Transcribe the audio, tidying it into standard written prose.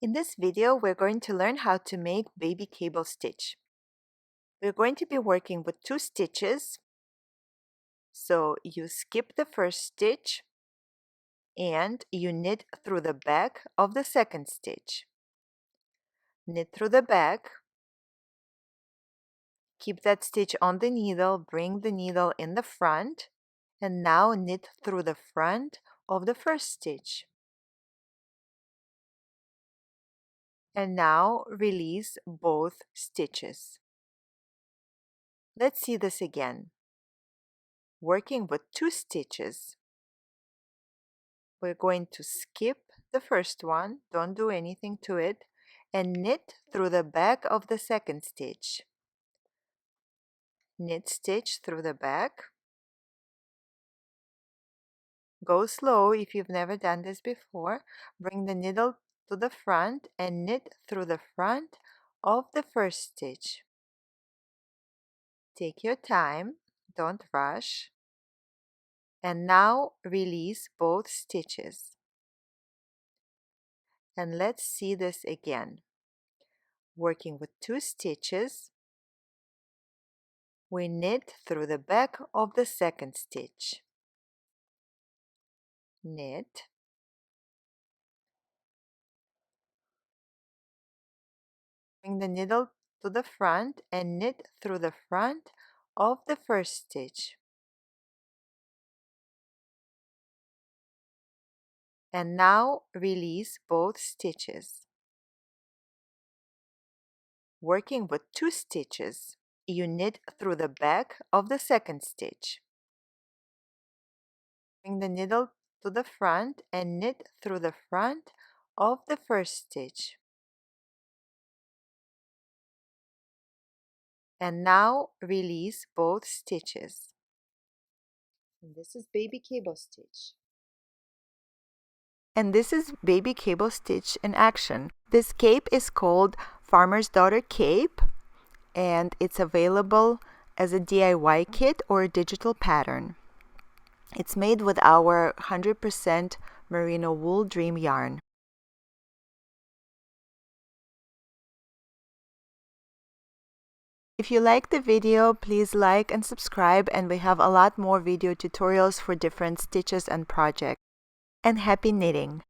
In this video, we're going to learn how to make baby cable stitch. We're going to be working with 2 stitches. So you skip the first stitch and you knit through the back of the second stitch. Knit through the back. Keep that stitch on the needle, bring the needle in the front, and now knit through the front of the first stitch. And now release both stitches. Let's see this again. Working with 2 stitches. We're going to skip the first one, don't do anything to it, and knit through the back of the second stitch. Knit stitch through the back. Go slow if you've never done this before. Bring the needle to the front and knit through the front of the first stitch. Take your time, don't rush. And now release both stitches. And let's see this again. Working with 2 stitches, we knit through the back of the second stitch. Knit. Bring the needle to the front and knit through the front of the first stitch. And now release both stitches. Working with 2 stitches, you knit through the back of the second stitch. Bring the needle to the front and knit through the front of the first stitch. And now release both stitches. And this is baby cable stitch. And this is baby cable stitch in action. This cape is called Farmer's Daughter Cape, and it's available as a DIY kit or a digital pattern. It's made with our 100% merino wool dream yarn. If you like the video, please like and subscribe, and we have a lot more video tutorials for different stitches and projects. And happy knitting!